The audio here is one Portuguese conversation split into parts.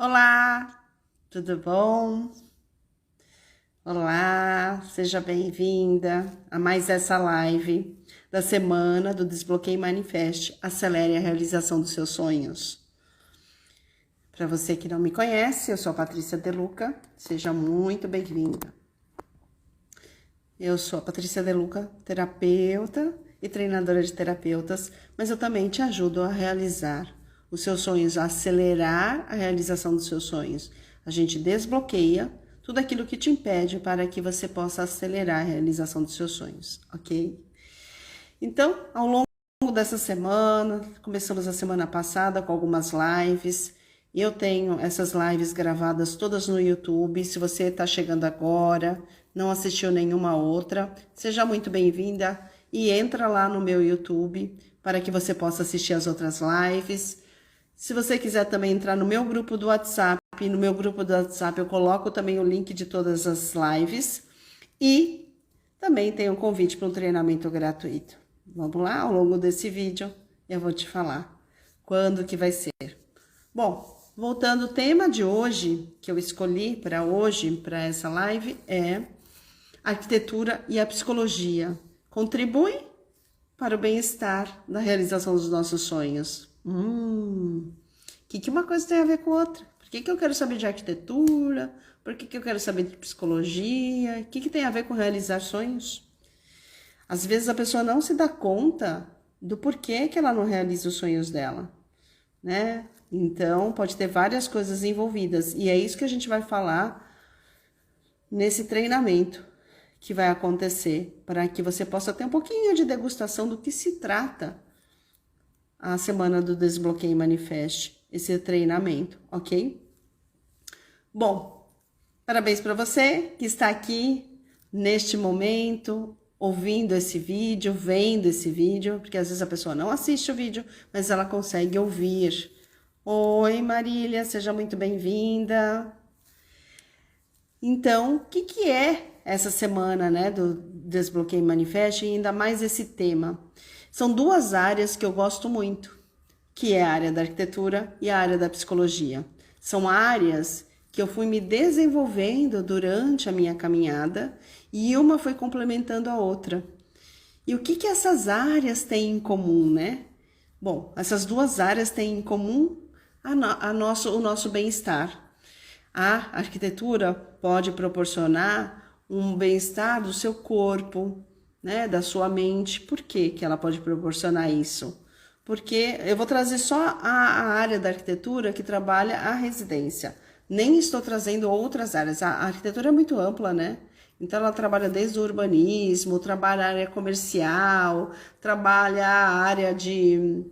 Olá, tudo bom? Olá, seja bem-vinda a mais essa live da semana do Desbloqueio e Manifeste. Acelere a realização dos seus sonhos. Para você que não me conhece, eu sou a Patrícia De Luca, seja muito bem-vinda. Eu sou a Patrícia De Luca, terapeuta e treinadora de terapeutas, mas eu também te ajudo a realizar os seus sonhos, a acelerar a realização dos seus sonhos. A gente desbloqueia tudo aquilo que te impede para que você possa acelerar a realização dos seus sonhos, ok? Então, ao longo dessa semana, começamos a semana passada com algumas lives. Eu tenho essas lives gravadas todas no YouTube. Se você está chegando agora, não assistiu nenhuma outra, seja muito bem-vinda e entra lá no meu YouTube para que você possa assistir as outras lives. Se você quiser também entrar no meu grupo do WhatsApp, no meu grupo do WhatsApp eu coloco também o link de todas as lives e também tem um convite para um treinamento gratuito. Vamos lá, ao longo desse vídeo eu vou te falar quando que vai ser. Bom, voltando, o tema de hoje, que eu escolhi para hoje, para essa live, é a arquitetura e a psicologia. Contribui para o bem-estar da realização dos nossos sonhos. Que uma coisa tem a ver com outra? Por que eu quero saber de arquitetura? Por que eu quero saber de psicologia? O que tem a ver com realizar sonhos? Às vezes a pessoa não se dá conta do porquê que ela não realiza os sonhos dela, né? Então, pode ter várias coisas envolvidas. E é isso que a gente vai falar nesse treinamento que vai acontecer, para que você possa ter um pouquinho de degustação do que se trata a semana do Desbloqueio e Manifeste, esse treinamento, ok? Bom, parabéns para você que está aqui neste momento, ouvindo esse vídeo, vendo esse vídeo, porque às vezes a pessoa não assiste o vídeo, mas ela consegue ouvir. Oi, Marília, seja muito bem-vinda. Então, o que é essa semana, né, do Desbloqueio e Manifeste, e ainda mais esse tema? São duas áreas que eu gosto muito, que é a área da arquitetura e a área da psicologia. São áreas que eu fui me desenvolvendo durante a minha caminhada e uma foi complementando a outra. E o que essas áreas têm em comum, né? Bom, essas duas áreas têm em comum o nosso bem-estar. A arquitetura pode proporcionar um bem-estar do seu corpo, né, da sua mente. Por que ela pode proporcionar isso? Porque eu vou trazer só a área da arquitetura que trabalha a residência. Nem estou trazendo outras áreas. A arquitetura é muito ampla, né? Então ela trabalha desde o urbanismo, trabalha a área comercial, trabalha a área de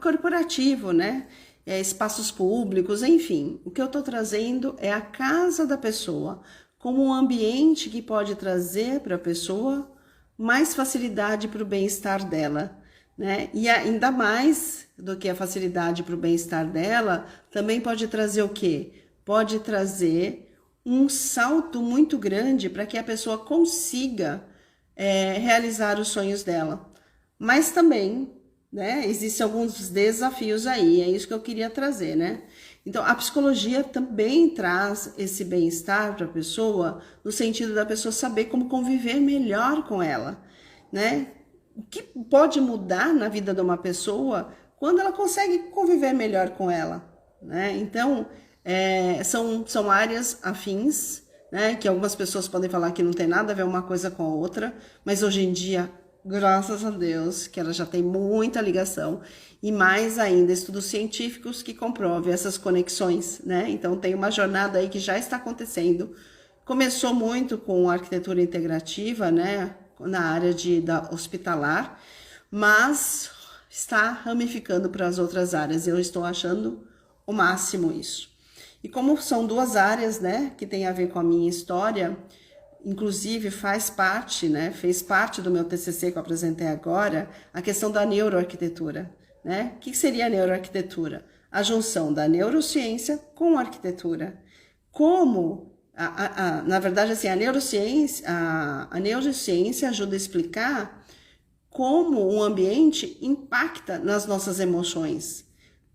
corporativo, né? Espaços públicos, enfim. O que eu estou trazendo é a casa da pessoa como um ambiente que pode trazer para a pessoa mais facilidade para o bem-estar dela, né? E ainda mais do que a facilidade para o bem-estar dela, também pode trazer o quê? Pode trazer um salto muito grande para que a pessoa consiga realizar os sonhos dela. Mas também, né, existem alguns desafios aí, é isso que eu queria trazer, né? Então, a psicologia também traz esse bem-estar para a pessoa, no sentido da pessoa saber como conviver melhor com ela, né? O que pode mudar na vida de uma pessoa quando ela consegue conviver melhor com ela, né? Então, são áreas afins, né? Que algumas pessoas podem falar que não tem nada a ver uma coisa com a outra, mas hoje em dia, graças a Deus, que ela já tem muita ligação, e mais ainda, estudos científicos que comprovem essas conexões, né? Então, tem uma jornada aí que já está acontecendo. Começou muito com a arquitetura integrativa, né? Na área da hospitalar, mas está ramificando para as outras áreas. Eu estou achando o máximo isso. E como são duas áreas, né? Que tem a ver com a minha história, inclusive fez parte do meu TCC que eu apresentei agora, a questão da neuroarquitetura, né? O que seria a neuroarquitetura? A junção da neurociência com a arquitetura. Como, na verdade, assim, a neurociência ajuda a explicar como o ambiente impacta nas nossas emoções,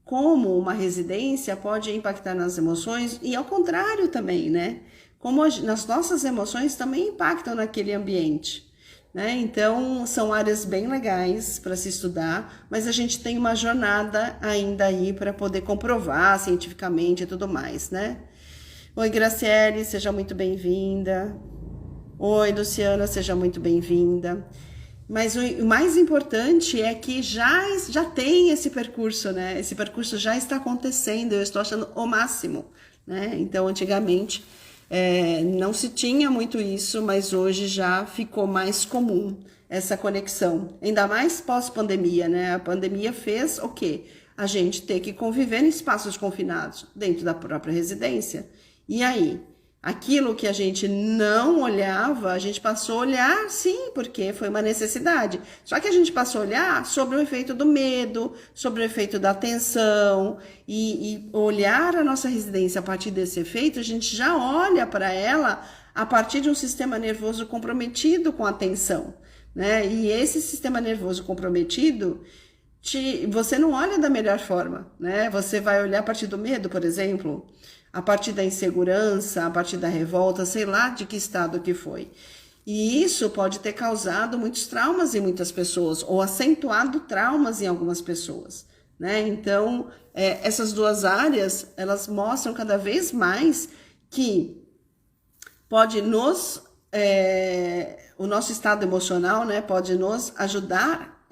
como uma residência pode impactar nas emoções e ao contrário também, né? Como as nossas emoções também impactam naquele ambiente, né? Então, são áreas bem legais para se estudar, mas a gente tem uma jornada ainda aí para poder comprovar cientificamente e tudo mais, né? Oi, Graciele, seja muito bem-vinda. Oi, Luciana, seja muito bem-vinda. Mas o mais importante é que já tem esse percurso, né? Esse percurso já está acontecendo, eu estou achando o máximo, né? Então, antigamente, não se tinha muito isso, mas hoje já ficou mais comum essa conexão. Ainda mais pós-pandemia, né? A pandemia fez o quê? A gente ter que conviver em espaços confinados, dentro da própria residência. E aí? Aquilo que a gente não olhava, a gente passou a olhar, sim, porque foi uma necessidade. Só que a gente passou a olhar sobre o efeito do medo, sobre o efeito da tensão, e olhar a nossa residência a partir desse efeito, a gente já olha para ela a partir de um sistema nervoso comprometido com a tensão, né? E esse sistema nervoso comprometido, você não olha da melhor forma, né? Você vai olhar a partir do medo, por exemplo, a partir da insegurança, a partir da revolta, sei lá de que estado que foi. E isso pode ter causado muitos traumas em muitas pessoas, ou acentuado traumas em algumas pessoas, né? Então, essas duas áreas, elas mostram cada vez mais que pode o nosso estado emocional, né, pode nos ajudar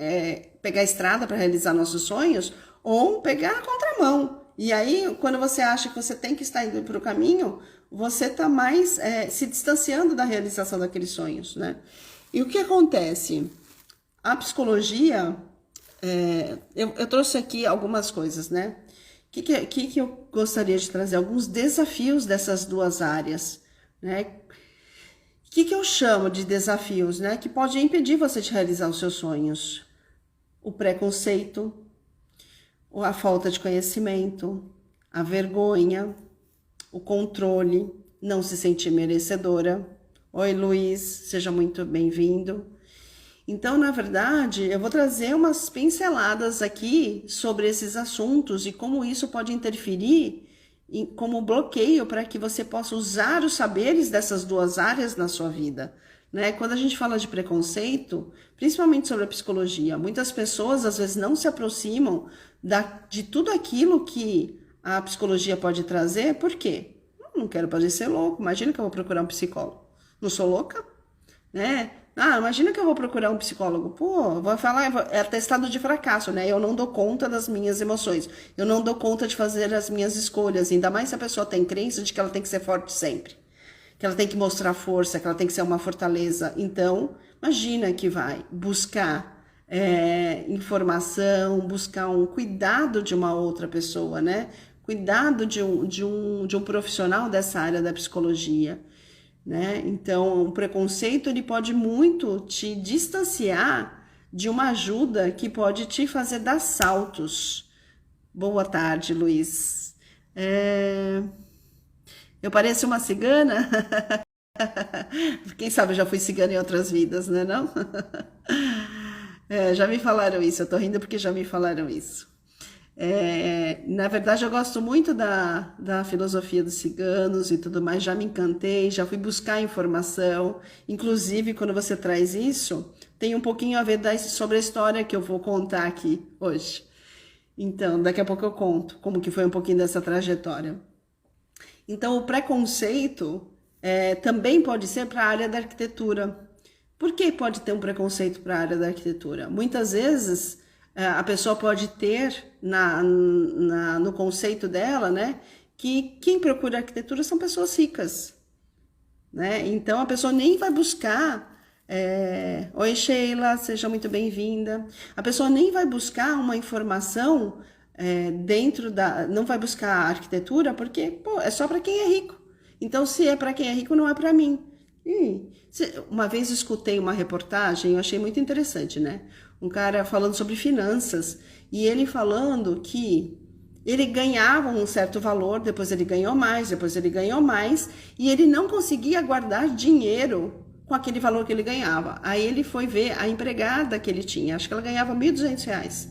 pegar a estrada para realizar nossos sonhos, ou pegar a contramão. E aí, quando você acha que você tem que estar indo para o caminho, você está mais se distanciando da realização daqueles sonhos, né? E o que acontece? A psicologia, eu trouxe aqui algumas coisas, né? O que eu gostaria de trazer? Alguns desafios dessas duas áreas, né? O que eu chamo de desafios, né? Que pode impedir você de realizar os seus sonhos. O preconceito, a falta de conhecimento, a vergonha, o controle, não se sentir merecedora. Oi, Luiz, seja muito bem-vindo. Então, na verdade, eu vou trazer umas pinceladas aqui sobre esses assuntos e como isso pode interferir como bloqueio para que você possa usar os saberes dessas duas áreas na sua vida. Né? Quando a gente fala de preconceito, principalmente sobre a psicologia, muitas pessoas às vezes não se aproximam de tudo aquilo que a psicologia pode trazer. Por quê? Não quero parecer louco, imagina que eu vou procurar um psicólogo. Não sou louca? Né? Imagina que eu vou procurar um psicólogo. Pô, vou falar, é atestado de fracasso, né? Eu não dou conta das minhas emoções. Eu não dou conta de fazer as minhas escolhas. Ainda mais se a pessoa tem crença de que ela tem que ser forte sempre. Que ela tem que mostrar força, que ela tem que ser uma fortaleza. Então, imagina que vai buscar informação, buscar um cuidado de uma outra pessoa, né? Cuidado de um profissional dessa área da psicologia, né? Então, o preconceito ele pode muito te distanciar de uma ajuda que pode te fazer dar saltos. Boa tarde, Luiz. Eu pareço uma cigana? Quem sabe eu já fui cigana em outras vidas, né, não? Já me falaram isso, eu tô rindo porque já me falaram isso. Na verdade, eu gosto muito da filosofia dos ciganos e tudo mais, já me encantei, já fui buscar informação. Inclusive, quando você traz isso, tem um pouquinho a ver sobre a história que eu vou contar aqui hoje. Então, daqui a pouco eu conto como que foi um pouquinho dessa trajetória. Então, o preconceito também pode ser para a área da arquitetura. Por que pode ter um preconceito para a área da arquitetura? Muitas vezes, a pessoa pode ter no conceito dela, né, que quem procura arquitetura são pessoas ricas. Né? Então, a pessoa nem vai buscar... Oi, Sheila, seja muito bem-vinda. A pessoa nem vai buscar uma informação... não vai buscar arquitetura porque é só para quem é rico. Então, se é para quem é rico, não é para mim. Uma vez eu escutei uma reportagem, eu achei muito interessante, né? Um cara falando sobre finanças e ele falando que ele ganhava um certo valor, depois ele ganhou mais, e ele não conseguia guardar dinheiro com aquele valor que ele ganhava. Aí ele foi ver a empregada que ele tinha, acho que ela ganhava R$ 1.200.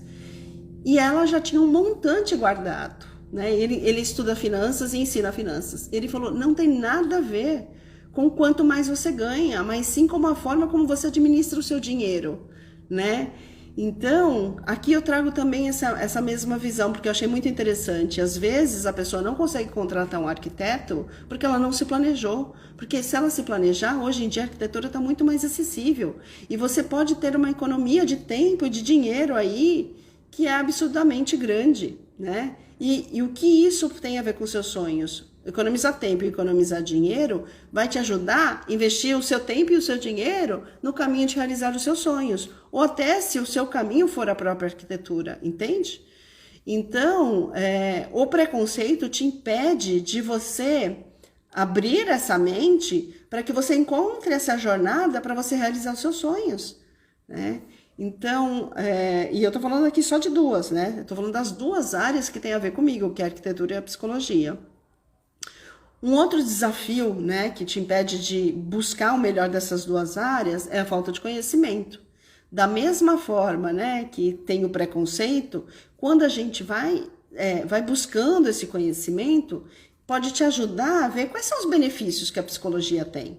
e ela já tinha um montante guardado, né? Ele estuda finanças e ensina finanças. Ele falou, não tem nada a ver com quanto mais você ganha, mas sim com a forma como você administra o seu dinheiro, né? Então, aqui eu trago também essa mesma visão, porque eu achei muito interessante. Às vezes a pessoa não consegue contratar um arquiteto porque ela não se planejou. Porque se ela se planejar, hoje em dia a arquitetura está muito mais acessível. E você pode ter uma economia de tempo e de dinheiro aí que é absurdamente grande, né? E o que isso tem a ver com seus sonhos? Economizar tempo e economizar dinheiro vai te ajudar a investir o seu tempo e o seu dinheiro no caminho de realizar os seus sonhos. Ou até se o seu caminho for a própria arquitetura, entende? Então, o preconceito te impede de você abrir essa mente para que você encontre essa jornada para você realizar os seus sonhos, né? Então, e eu tô falando aqui só de duas, né? Eu tô falando das duas áreas que tem a ver comigo, que é a arquitetura e a psicologia. Um outro desafio, né, que te impede de buscar o melhor dessas duas áreas é a falta de conhecimento. Da mesma forma, né, que tem o preconceito, quando a gente vai buscando esse conhecimento, pode te ajudar a ver quais são os benefícios que a psicologia tem.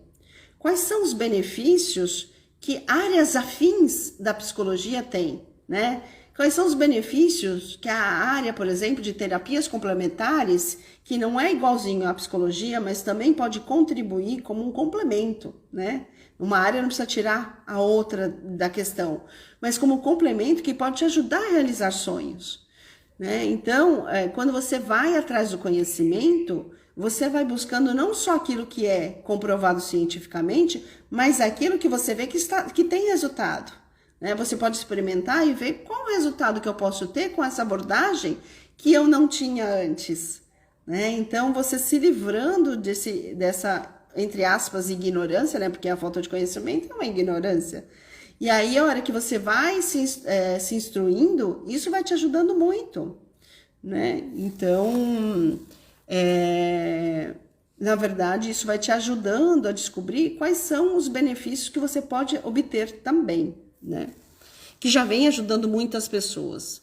Quais são os benefícios que áreas afins da psicologia têm, né? Quais são os benefícios que a área, por exemplo, de terapias complementares, que não é igualzinho à psicologia, mas também pode contribuir como um complemento, né? Uma área não precisa tirar a outra da questão, mas como um complemento que pode te ajudar a realizar sonhos, né? Então, quando você vai atrás do conhecimento, você vai buscando não só aquilo que é comprovado cientificamente, mas aquilo que você vê que tem resultado. Você pode experimentar e ver qual o resultado que eu posso ter com essa abordagem que eu não tinha antes, né? Então, você se livrando dessa, entre aspas, ignorância, né? Porque a falta de conhecimento é uma ignorância. E aí, a hora que você vai se instruindo, isso vai te ajudando muito, né? Então, na verdade, isso vai te ajudando a descobrir quais são os benefícios que você pode obter também, né? Que já vem ajudando muitas pessoas.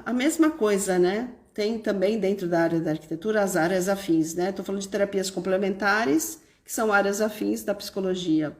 A mesma coisa, né? Tem também dentro da área da arquitetura as áreas afins, né? Tô falando de terapias complementares, que são áreas afins da psicologia.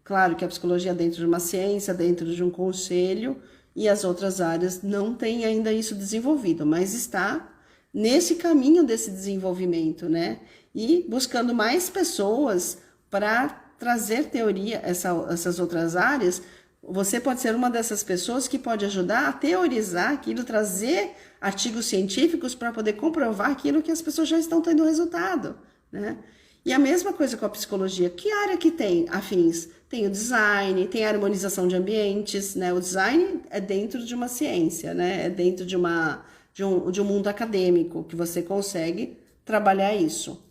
Claro que a psicologia é dentro de uma ciência, dentro de um conselho, e as outras áreas não têm ainda isso desenvolvido, mas está nesse caminho desse desenvolvimento, né? E buscando mais pessoas para trazer teoria, essas outras áreas, você pode ser uma dessas pessoas que pode ajudar a teorizar aquilo, trazer artigos científicos para poder comprovar aquilo que as pessoas já estão tendo resultado, né? E a mesma coisa com a psicologia. Que área que tem afins? Tem o design, tem a harmonização de ambientes, né? O design é dentro de uma ciência, né? É dentro de um mundo acadêmico que você consegue trabalhar isso.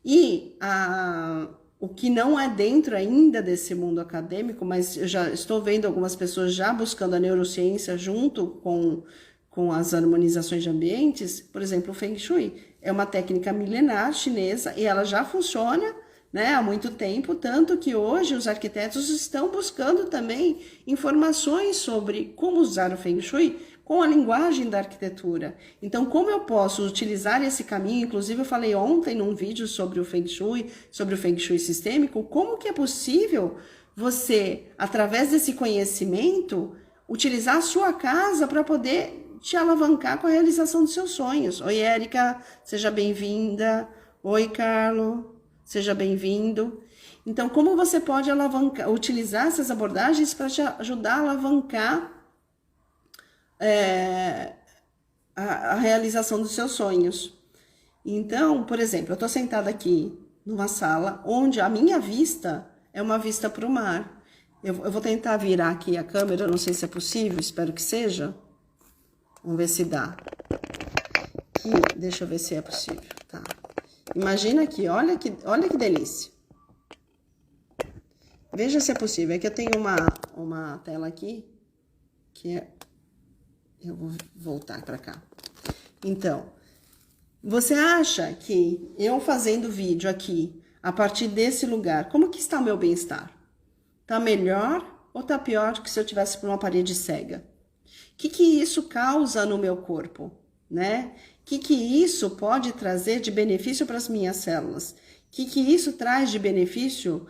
E o que não é dentro ainda desse mundo acadêmico, mas eu já estou vendo algumas pessoas já buscando a neurociência junto com as harmonizações de ambientes, por exemplo, o Feng Shui. É uma técnica milenar chinesa e ela já funciona, né, há muito tempo, tanto que hoje os arquitetos estão buscando também informações sobre como usar o Feng Shui com a linguagem da arquitetura. Então, como eu posso utilizar esse caminho? Inclusive, eu falei ontem num vídeo sobre o Feng Shui sistêmico, como que é possível você, através desse conhecimento, utilizar a sua casa para poder te alavancar com a realização dos seus sonhos. Oi, Érica, seja bem-vinda. Oi, Carlos, seja bem-vindo. Então, como você pode utilizar essas abordagens para te ajudar a alavancar a realização dos seus sonhos? Então, por exemplo, eu estou sentada aqui numa sala onde a minha vista é uma vista para o mar. Eu vou tentar virar aqui a câmera, não sei se é possível, espero que seja. Vamos ver se dá. Aqui, deixa eu ver se é possível. Tá. Imagina aqui, olha que delícia. Veja se é possível. É que eu tenho uma tela aqui que é... Eu vou voltar para cá. Então, você acha que eu fazendo vídeo aqui, a partir desse lugar, como que está o meu bem-estar? Tá melhor ou tá pior do que se eu tivesse por uma parede cega? O que isso causa no meu corpo, né? O que isso pode trazer de benefício para as minhas células? O que isso traz de benefício,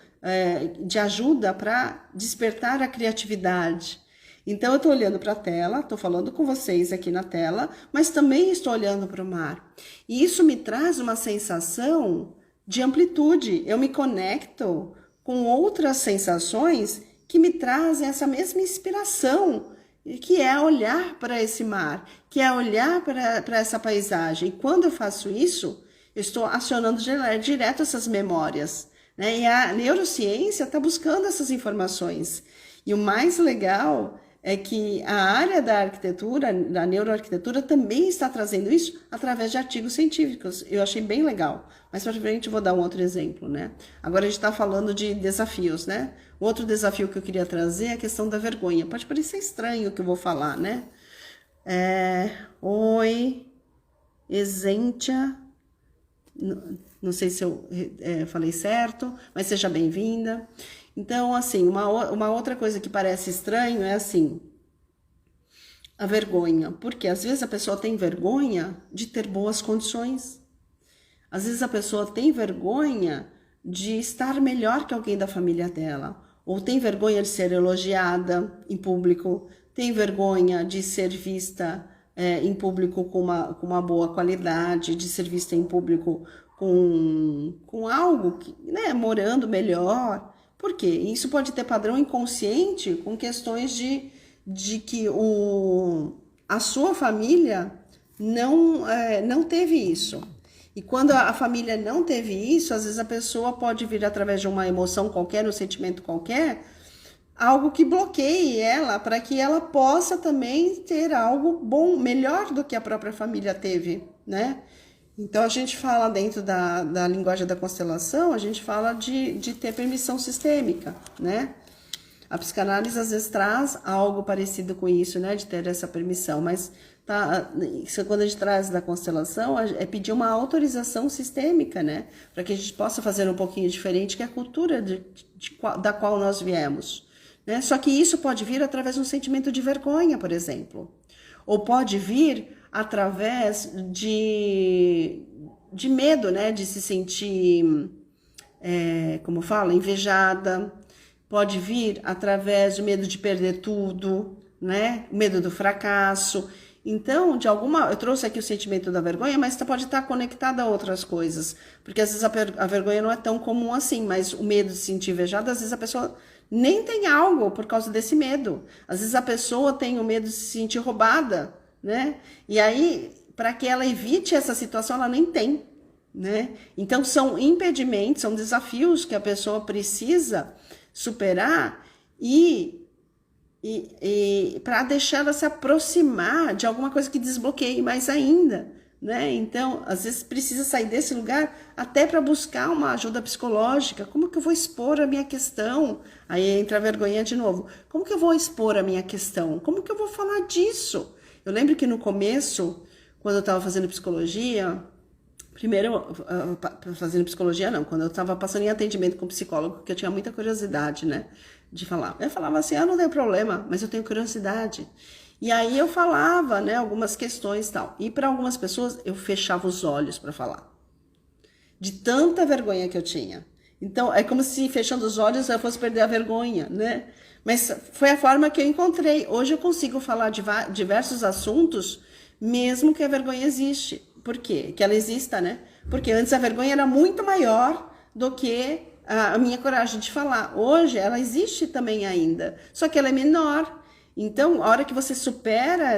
de ajuda para despertar a criatividade? Então, eu estou olhando para a tela, estou falando com vocês aqui na tela, mas também estou olhando para o mar. E isso me traz uma sensação de amplitude. Eu me conecto com outras sensações que me trazem essa mesma inspiração, que é olhar para esse mar, que é olhar para essa paisagem. E quando eu faço isso, eu estou acionando direto essas memórias, né? E a neurociência está buscando essas informações. E o mais legal é que a área da arquitetura, da neuroarquitetura, também está trazendo isso através de artigos científicos. Eu achei bem legal. Mais para frente eu vou dar um outro exemplo, né? Agora a gente está falando de desafios, né? O outro desafio que eu queria trazer é a questão da vergonha. Pode parecer estranho o que eu vou falar, né? Oi, Exentia. Não sei se eu falei certo, mas seja bem-vinda. Então, assim, uma outra coisa que parece estranho é assim, a vergonha. Porque às vezes a pessoa tem vergonha de ter boas condições. Às vezes a pessoa tem vergonha de estar melhor que alguém da família dela. Ou tem vergonha de ser elogiada em público. Tem vergonha de ser vista em público com uma boa qualidade. De ser vista em público com algo, né, morando melhor. Por quê? Isso pode ter padrão inconsciente com questões de que a sua família não teve isso. E quando a família não teve isso, às vezes a pessoa pode vir através de uma emoção qualquer, um sentimento qualquer, algo que bloqueie ela para que ela possa também ter algo bom, melhor do que a própria família teve, né? Então, a gente fala dentro da linguagem da constelação, a gente fala de ter permissão sistêmica, né? A psicanálise, às vezes, traz algo parecido com isso, né? De ter essa permissão, mas quando a gente traz da constelação, é pedir uma autorização sistêmica, né? Para que a gente possa fazer um pouquinho diferente que a cultura da qual nós viemos, né? Só que isso pode vir através de um sentimento de vergonha, por exemplo. Ou pode vir através de medo, né? De se sentir, como fala, invejada. Pode vir através de medo de perder tudo, né? Medo do fracasso. Então, eu trouxe aqui o sentimento da vergonha, mas pode estar conectada a outras coisas. Porque às vezes a vergonha não é tão comum assim, mas o medo de se sentir invejada, às vezes a pessoa nem tem algo por causa desse medo. Às vezes a pessoa tem o medo de se sentir roubada, né? E aí, para que ela evite essa situação, ela nem tem, né? Então, são impedimentos, são desafios que a pessoa precisa superar e para deixar ela se aproximar de alguma coisa que desbloqueie mais ainda, né? Então, às vezes precisa sair desse lugar até para buscar uma ajuda psicológica. Como que eu vou expor a minha questão? Aí entra a vergonha de novo. Como que eu vou expor a minha questão? Como que eu vou falar disso? Eu lembro que no começo, quando eu estava fazendo psicologia, quando eu estava passando em atendimento com psicólogo, que eu tinha muita curiosidade, né, de falar. Eu falava assim, não tenho problema, mas eu tenho curiosidade. E aí eu falava, né, algumas questões e tal. E para algumas pessoas, eu fechava os olhos para falar. De tanta vergonha que eu tinha. Então, é como se fechando os olhos eu fosse perder a vergonha, né? Mas foi a forma que eu encontrei. Hoje eu consigo falar de diversos assuntos, mesmo que a vergonha existe. Por quê? Que ela exista, né? Porque antes a vergonha era muito maior do que a minha coragem de falar. Hoje ela existe também ainda, só que ela é menor. Então, a hora que você supera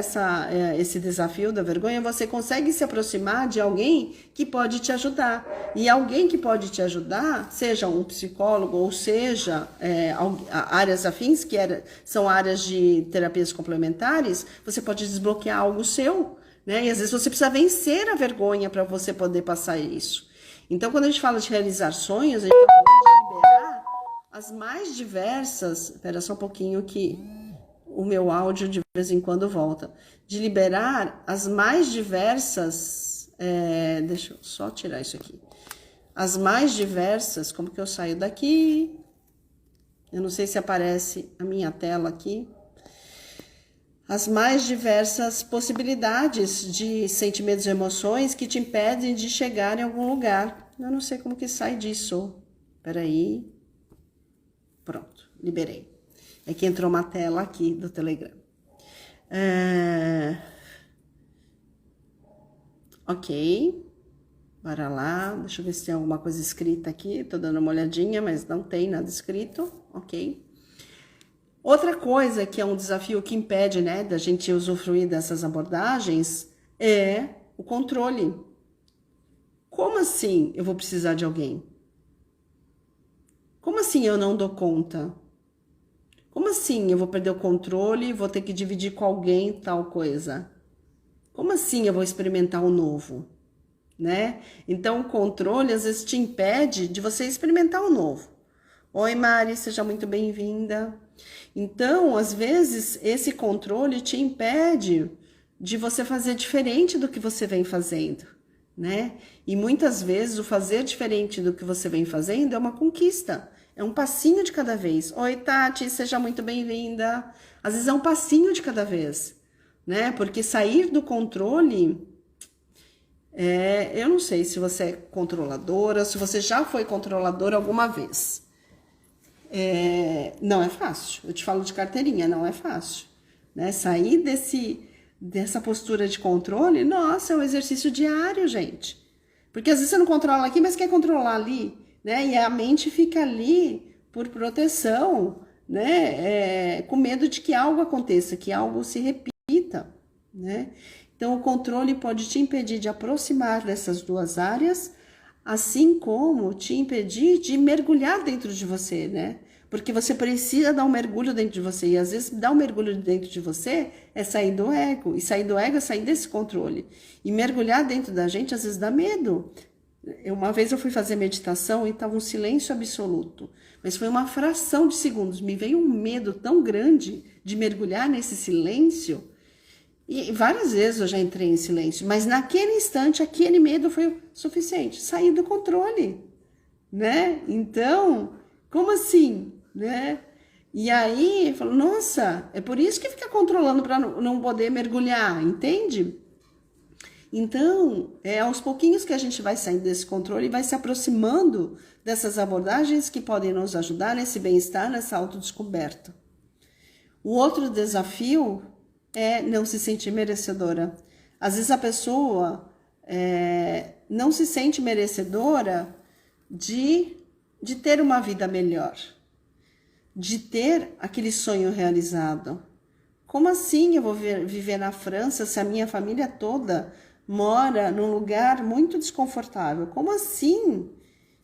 esse desafio da vergonha, você consegue se aproximar de alguém que pode te ajudar. E alguém que pode te ajudar, seja um psicólogo ou seja áreas afins, que são áreas de terapias complementares, você pode desbloquear algo seu, né? E às vezes você precisa vencer a vergonha para você poder passar isso. Então, quando a gente fala de realizar sonhos, a gente está falando de liberar as mais diversas... Espera só um pouquinho que o meu áudio de vez em quando volta. De liberar as mais diversas... deixa eu só tirar isso aqui. As mais diversas... Como que eu saio daqui? Eu não sei se aparece a minha tela aqui. As mais diversas possibilidades de sentimentos e emoções que te impedem de chegar em algum lugar. Eu não sei como que sai disso. Peraí. Pronto, liberei. É que entrou uma tela aqui do Telegram. Ok. Bora lá. Deixa eu ver se tem alguma coisa escrita aqui. Tô dando uma olhadinha, mas não tem nada escrito. Ok. Outra coisa que é um desafio que impede, né, da gente usufruir dessas abordagens é o controle. Como assim eu vou precisar de alguém? Como assim eu não dou conta? Como assim eu vou perder o controle e vou ter que dividir com alguém tal coisa? Como assim eu vou experimentar o novo? Né? Então, o controle às vezes te impede de você experimentar o novo. Oi, Mari, seja muito bem-vinda. Então, às vezes, esse controle te impede de você fazer diferente do que você vem fazendo, né? E muitas vezes o fazer diferente do que você vem fazendo é uma conquista, é um passinho de cada vez. Oi, Tati, seja muito bem-vinda. Às vezes é um passinho de cada vez, né? Porque sair do controle, eu não sei se você é controladora, se você já foi controladora alguma vez. Não é fácil. Eu te falo de carteirinha, não é fácil. Né? Sair dessa postura de controle, nossa, é um exercício diário, gente. Porque às vezes você não controla aqui, mas quer controlar ali, né? E a mente fica ali por proteção, né? Com medo de que algo aconteça, que algo se repita, né? Então, o controle pode te impedir de aproximar dessas duas áreas, assim como te impedir de mergulhar dentro de você, né? Porque você precisa dar um mergulho dentro de você. E às vezes dar um mergulho dentro de você é sair do ego. E sair do ego é sair desse controle. E mergulhar dentro da gente às vezes dá medo. Uma vez eu fui fazer meditação e estava um silêncio absoluto. Mas foi uma fração de segundos. Me veio um medo tão grande de mergulhar nesse silêncio. E várias vezes eu já entrei em silêncio, mas naquele instante, aquele medo foi o suficiente. Sair do controle, né? Então, como assim, né? E aí, eu falo, nossa, é por isso que fica controlando para não poder mergulhar, entende? Então, é aos pouquinhos que a gente vai saindo desse controle e vai se aproximando dessas abordagens que podem nos ajudar nesse bem-estar, nessa autodescoberta. O outro desafio é não se sentir merecedora. Às vezes a pessoa não se sente merecedora de ter uma vida melhor, de ter aquele sonho realizado. Como assim eu vou viver na França se a minha família toda mora num lugar muito desconfortável? Como assim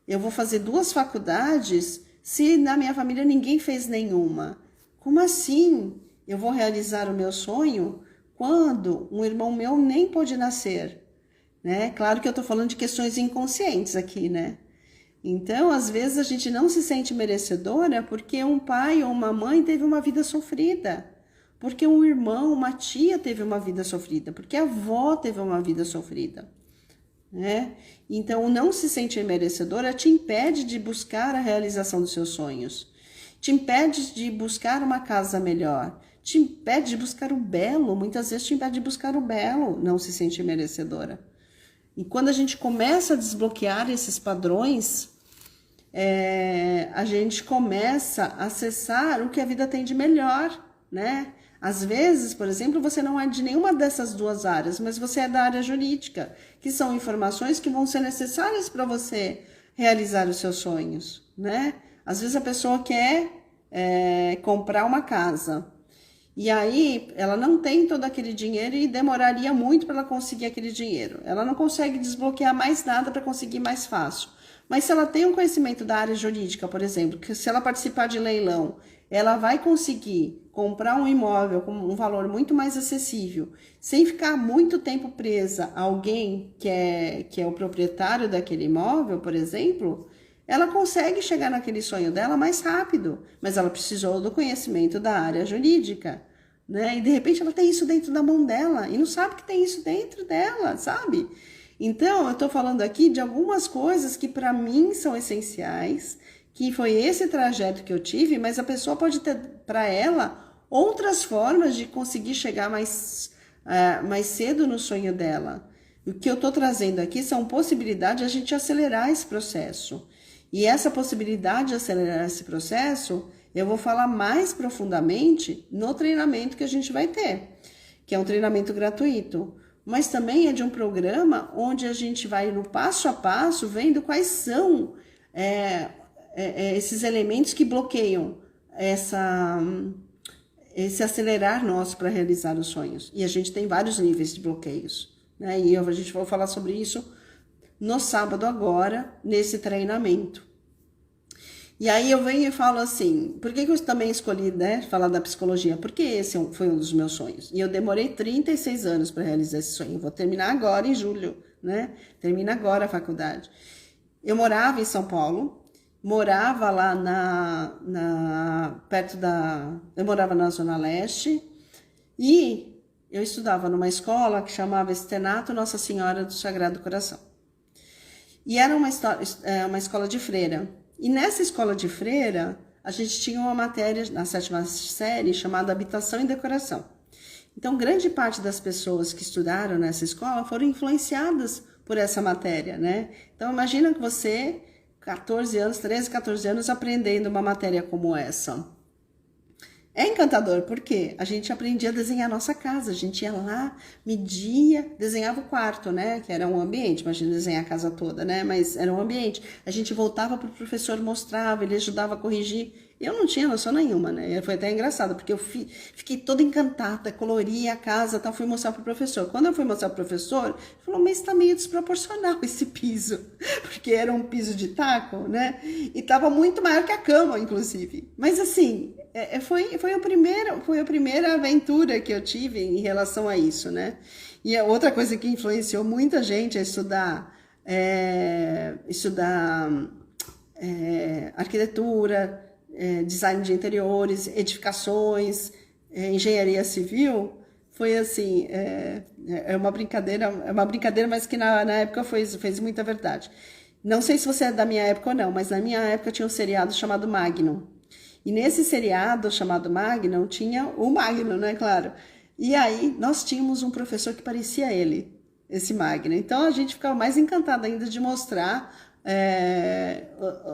eu vou fazer 2 faculdades se na minha família ninguém fez nenhuma? Como assim eu vou realizar o meu sonho quando um irmão meu nem pôde nascer? Né? Claro que eu estou falando de questões inconscientes aqui, né? Então, às vezes a gente não se sente merecedora porque um pai ou uma mãe teve uma vida sofrida, porque um irmão, uma tia teve uma vida sofrida, porque a avó teve uma vida sofrida, né? Então, o não se sentir merecedora te impede de buscar a realização dos seus sonhos, te impede de buscar uma casa melhor, te impede de buscar o belo, muitas vezes te impede de buscar o belo, não se sentir merecedora. E quando a gente começa a desbloquear esses padrões, a gente começa a acessar o que a vida tem de melhor, né? Às vezes, por exemplo, você não é de nenhuma dessas 2 áreas, mas você é da área jurídica, que são informações que vão ser necessárias para você realizar os seus sonhos, né? Às vezes a pessoa quer comprar uma casa, e aí ela não tem todo aquele dinheiro e demoraria muito para ela conseguir aquele dinheiro. Ela não consegue desbloquear mais nada para conseguir mais fácil. Mas se ela tem um conhecimento da área jurídica, por exemplo, que se ela participar de leilão, ela vai conseguir comprar um imóvel com um valor muito mais acessível, sem ficar muito tempo presa a alguém que é o proprietário daquele imóvel, por exemplo, ela consegue chegar naquele sonho dela mais rápido, mas ela precisou do conhecimento da área jurídica, né? E de repente ela tem isso dentro da mão dela e não sabe que tem isso dentro dela, sabe? Então, eu estou falando aqui de algumas coisas que para mim são essenciais, que foi esse trajeto que eu tive, mas a pessoa pode ter para ela outras formas de conseguir chegar mais cedo no sonho dela. O que eu estou trazendo aqui são possibilidades de a gente acelerar esse processo. E essa possibilidade de acelerar esse processo, eu vou falar mais profundamente no treinamento que a gente vai ter, que é um treinamento gratuito. Mas também é de um programa onde a gente vai no passo a passo vendo quais são esses elementos que bloqueiam esse acelerar nosso para realizar os sonhos. E a gente tem vários níveis de bloqueios, né? E a gente vai falar sobre isso no sábado agora, nesse treinamento. E aí eu venho e falo assim, por que eu também escolhi, né, falar da psicologia? Porque esse foi um dos meus sonhos. E eu demorei 36 anos para realizar esse sonho. Eu vou terminar agora em julho, né? Termina agora a faculdade. Eu morava em São Paulo, morava lá eu morava na Zona Leste e eu estudava numa escola que chamava Externato Nossa Senhora do Sagrado Coração. E era uma escola de freira. E nessa escola de freira, a gente tinha uma matéria na 7ª série chamada Habitação e Decoração. Então, grande parte das pessoas que estudaram nessa escola foram influenciadas por essa matéria, né? Então, imagina que você, 13, 14 anos, aprendendo uma matéria como essa. É encantador, porque a gente aprendia a desenhar a nossa casa, a gente ia lá, media, desenhava o quarto, né, que era um ambiente, imagina desenhar a casa toda, né, mas era um ambiente. A gente voltava para o professor, mostrava, ele ajudava a corrigir. Eu não tinha noção nenhuma, né, foi até engraçado, porque eu fiquei toda encantada, coloria a casa, tal, fui mostrar para o professor. Quando eu fui mostrar para o professor, ele falou, mas está meio desproporcional esse piso, porque era um piso de taco, né, e estava muito maior que a cama, inclusive. Mas assim, foi a primeira aventura que eu tive em relação a isso, né? E a outra coisa que influenciou muita gente a estudar arquitetura, design de interiores, edificações, engenharia civil, foi assim, é uma brincadeira, mas que na época fez muita verdade. Não sei se você é da minha época ou não, mas na minha época tinha um seriado chamado Magnum. E nesse seriado chamado Magnum, tinha o Magnum, né, claro. E aí, nós tínhamos um professor que parecia ele, esse Magnum. Então, a gente ficava mais encantada ainda de mostrar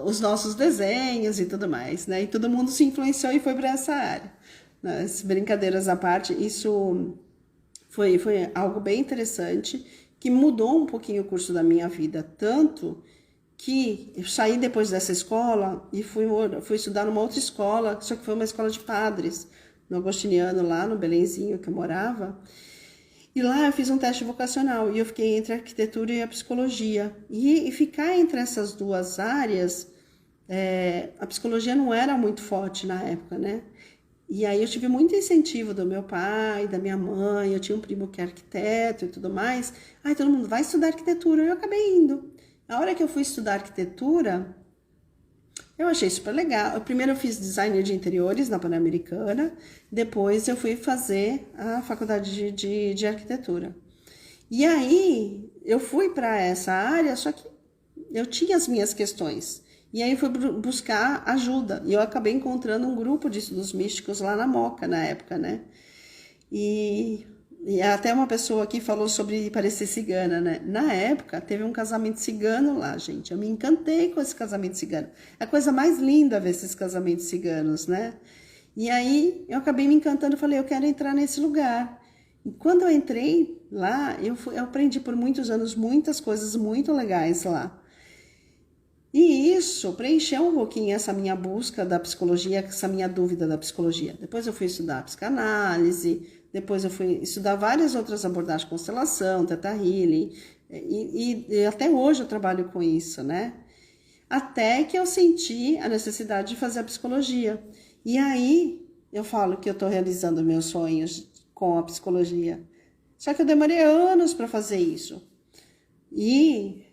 os nossos desenhos e tudo mais, né? E todo mundo se influenciou e foi para essa área. As brincadeiras à parte, isso foi algo bem interessante, que mudou um pouquinho o curso da minha vida, tanto que eu saí depois dessa escola e fui estudar numa outra escola, só que foi uma escola de padres, no Agostiniano, lá no Belenzinho que eu morava. E lá eu fiz um teste vocacional e eu fiquei entre a arquitetura e a psicologia. E ficar entre essas duas áreas, a psicologia não era muito forte na época, né? E aí eu tive muito incentivo do meu pai, da minha mãe, eu tinha um primo que é arquiteto e tudo mais. Aí todo mundo vai estudar arquitetura, eu acabei indo. A hora que eu fui estudar arquitetura, eu achei super legal. Primeiro eu fiz design de interiores na Pan-Americana, depois eu fui fazer a faculdade de arquitetura. E aí eu fui para essa área, só que eu tinha as minhas questões. E aí eu fui buscar ajuda. E eu acabei encontrando um grupo de estudos místicos lá na Moca, na época, né? E até uma pessoa aqui falou sobre parecer cigana, né? Na época, teve um casamento cigano lá, gente. Eu me encantei com esse casamento cigano. É a coisa mais linda ver esses casamentos ciganos, né? E aí, eu acabei me encantando e falei, eu quero entrar nesse lugar. E quando eu entrei lá, eu aprendi por muitos anos muitas coisas muito legais lá. E isso preencheu um pouquinho essa minha busca da psicologia, essa minha dúvida da psicologia. Depois eu fui estudar psicanálise, depois eu fui estudar várias outras abordagens, constelação, Theta Healing, e até hoje eu trabalho com isso, né? Até que eu senti a necessidade de fazer a psicologia. E aí eu falo que eu estou realizando meus sonhos com a psicologia. Só que eu demorei anos para fazer isso. E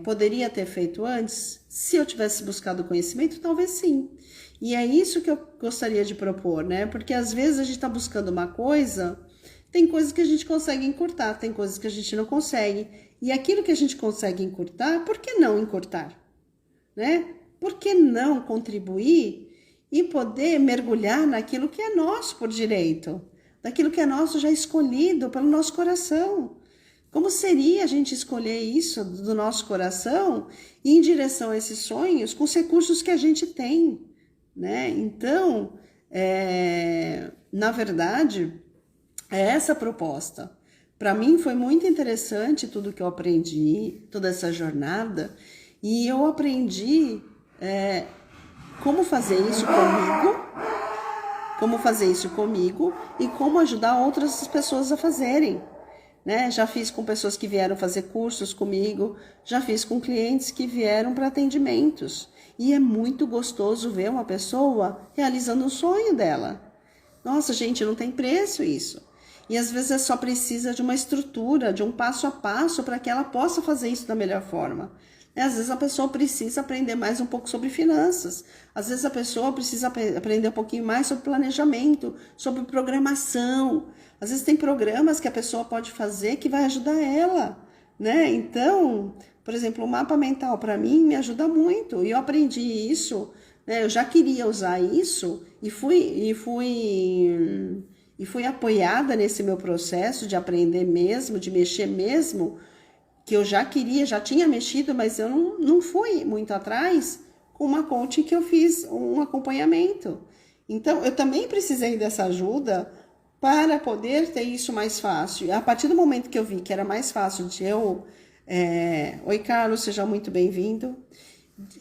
poderia ter feito antes? Se eu tivesse buscado conhecimento, talvez sim. E é isso que eu gostaria de propor, né? Porque às vezes a gente está buscando uma coisa, tem coisas que a gente consegue encurtar, tem coisas que a gente não consegue. E aquilo que a gente consegue encurtar, por que não encurtar? Né? por que não contribuir e poder mergulhar naquilo que é nosso por direito, daquilo que é nosso já escolhido pelo nosso coração? Como seria a gente escolher isso do nosso coração e ir em direção a esses sonhos com os recursos que a gente tem, né? Então, na verdade, é essa a proposta. Para mim foi muito interessante tudo que eu aprendi, toda essa jornada, e eu aprendi como fazer isso comigo e como ajudar outras pessoas a fazerem. Né? Já fiz com pessoas que vieram fazer cursos comigo, já fiz com clientes que vieram para atendimentos. E é muito gostoso ver uma pessoa realizando um sonho dela. Nossa, gente, não tem preço isso. E às vezes só precisa de uma estrutura, de um passo a passo para que ela possa fazer isso da melhor forma. Às vezes a pessoa precisa aprender mais um pouco sobre finanças. Às vezes a pessoa precisa aprender um pouquinho mais sobre planejamento, sobre programação. Às vezes tem programas que a pessoa pode fazer que vai ajudar ela, né? Então, por exemplo, o mapa mental para mim me ajuda muito. E eu aprendi isso, né? Eu já queria usar isso e fui apoiada nesse meu processo de aprender mesmo, de mexer mesmo, que eu já tinha mexido, mas eu não fui muito atrás com uma coaching que eu fiz um acompanhamento. Então, eu também precisei dessa ajuda para poder ter isso mais fácil. A partir do momento que eu vi que era mais fácil de eu... Oi, Carlos, seja muito bem-vindo.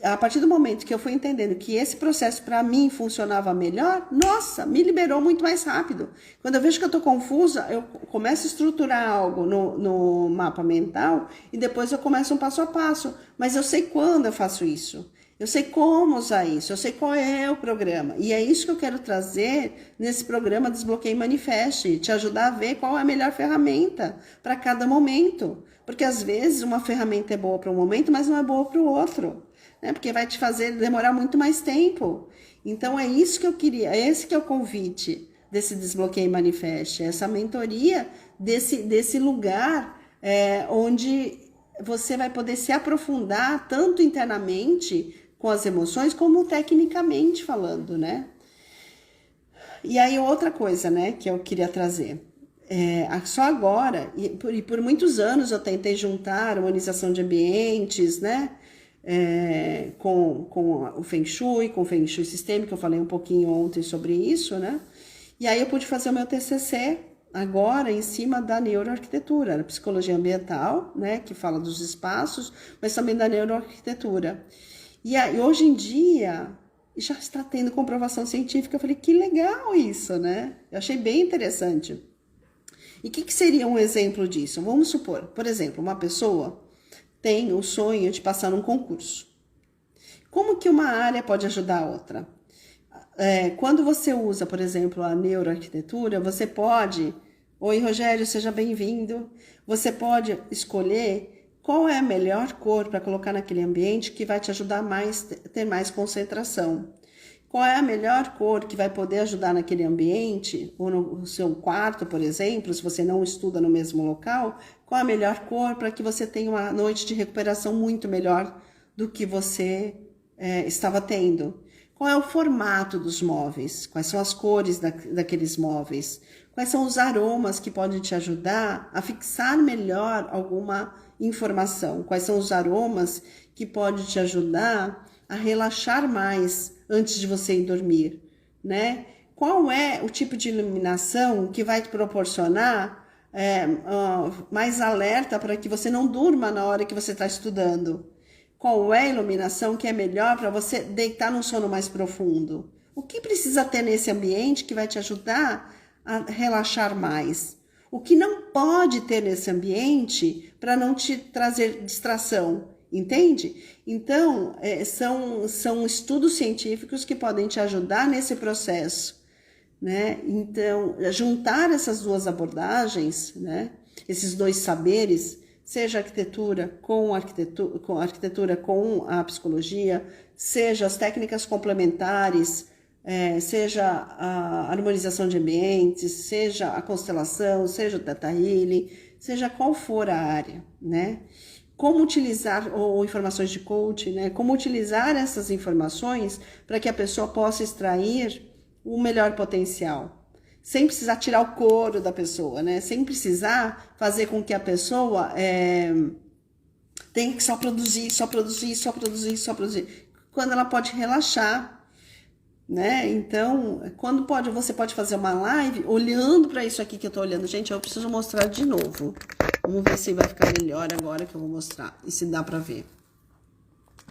A partir do momento que eu fui entendendo que esse processo para mim funcionava melhor, nossa, me liberou muito mais rápido. Quando eu vejo que eu estou confusa, eu começo a estruturar algo no mapa mental e depois eu começo um passo a passo. Mas eu sei quando eu faço isso. Eu sei como usar isso, eu sei qual é o programa. E é isso que eu quero trazer nesse programa Desbloqueie e Manifeste, te ajudar a ver qual é a melhor ferramenta para cada momento. Porque às vezes uma ferramenta é boa para um momento, mas não é boa para o outro. Né? Porque vai te fazer demorar muito mais tempo. Então é isso que eu queria, esse que é o convite desse Desbloqueie e Manifeste, essa mentoria desse lugar onde você vai poder se aprofundar tanto internamente com as emoções, como tecnicamente falando, né? E aí outra coisa, né, que eu queria trazer. Só agora, e por muitos anos eu tentei juntar harmonização de ambientes, né? Com o Feng Shui, com o Feng Shui sistêmico, eu falei um pouquinho ontem sobre isso, né? E aí eu pude fazer o meu TCC agora em cima da neuroarquitetura, da psicologia ambiental, né, que fala dos espaços, mas também da neuroarquitetura. E aí, hoje em dia, já está tendo comprovação científica. Eu falei, que legal isso, né? Eu achei bem interessante. E o que seria um exemplo disso? Vamos supor, por exemplo, uma pessoa tem o sonho de passar num concurso. Como que uma área pode ajudar a outra? Quando você usa, por exemplo, a neuroarquitetura, você pode... Oi, Rogério, seja bem-vindo. Você pode escolher qual é a melhor cor para colocar naquele ambiente que vai te ajudar a ter mais concentração. Qual é a melhor cor que vai poder ajudar naquele ambiente, ou no seu quarto, por exemplo, se você não estuda no mesmo local, qual é a melhor cor para que você tenha uma noite de recuperação muito melhor do que você estava tendo. Qual é o formato dos móveis? Quais são as cores daqueles móveis? Quais são os aromas que podem te ajudar a fixar melhor alguma informação? Quais são os aromas que podem te ajudar a relaxar mais antes de você ir dormir, né? Qual é o tipo de iluminação que vai te proporcionar mais alerta para que você não durma na hora que você está estudando? Qual é a iluminação que é melhor para você deitar num sono mais profundo? O que precisa ter nesse ambiente que vai te ajudar a relaxar mais? O que não pode ter nesse ambiente para não te trazer distração, entende? Então, são estudos científicos que podem te ajudar nesse processo, né? Então, juntar essas duas abordagens, né? Esses dois saberes, seja arquitetura com a psicologia, seja as técnicas complementares, seja a harmonização de ambientes, seja a constelação, seja o Theta Healing, seja qual for a área, né? como utilizar, ou informações de coach, né? Como utilizar essas informações para que a pessoa possa extrair o melhor potencial. Sem precisar tirar o couro da pessoa, né? Sem precisar fazer com que a pessoa tenha que só produzir. Quando ela pode relaxar, né? Então, você pode fazer uma live olhando para isso aqui que eu tô olhando. Gente, eu preciso mostrar de novo. Vamos ver se vai ficar melhor agora que eu vou mostrar. E se dá pra ver.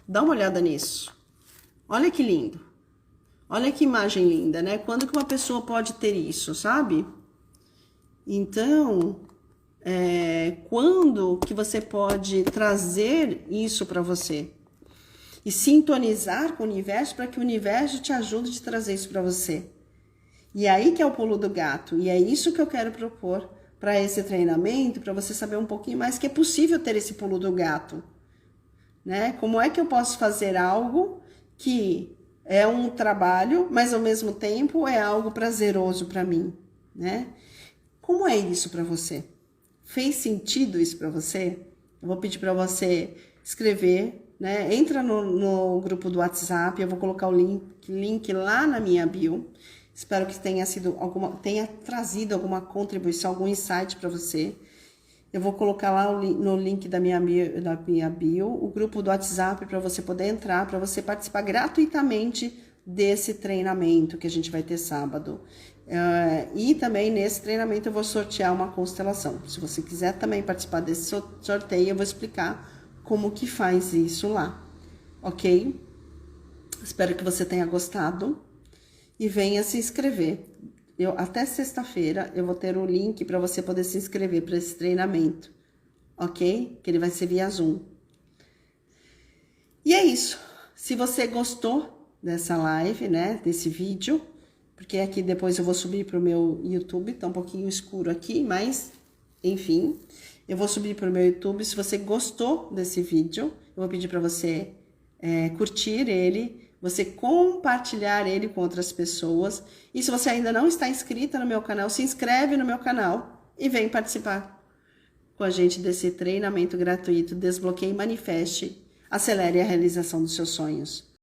Dá uma olhada nisso. Olha que lindo. Olha que imagem linda, né? Quando que uma pessoa pode ter isso, sabe? Então, quando que você pode trazer isso pra você? E sintonizar com o universo para que o universo te ajude a te trazer isso pra você. E aí que é o pulo do gato. E é isso que eu quero propor para esse treinamento, para você saber um pouquinho mais que é possível ter esse pulo do gato, né? Como é que eu posso fazer algo que é um trabalho, mas ao mesmo tempo é algo prazeroso para mim, né? Como é isso para você? Fez sentido isso para você? Eu vou pedir para você escrever, né? Entra no grupo do WhatsApp, eu vou colocar o link lá na minha bio. Espero que tenha trazido alguma contribuição, algum insight para você. Eu vou colocar lá no link da minha bio o grupo do WhatsApp para você poder entrar, para você participar gratuitamente desse treinamento que a gente vai ter sábado. E também nesse treinamento eu vou sortear uma constelação. Se você quiser também participar desse sorteio, eu vou explicar como que faz isso lá, ok? Espero que você tenha gostado. E venha se inscrever. Até sexta-feira eu vou ter o link para você poder se inscrever para esse treinamento, ok? Que ele vai ser via Zoom. E é isso. Se você gostou dessa live, né? Desse vídeo, porque aqui depois eu vou subir para o meu YouTube, tá um pouquinho escuro aqui, mas enfim, eu vou subir para o meu YouTube. Se você gostou desse vídeo, eu vou pedir para você curtir ele, você compartilhar ele com outras pessoas. E se você ainda não está inscrita no meu canal, se inscreve no meu canal e vem participar com a gente desse treinamento gratuito Desbloqueie e Manifeste, acelere a realização dos seus sonhos.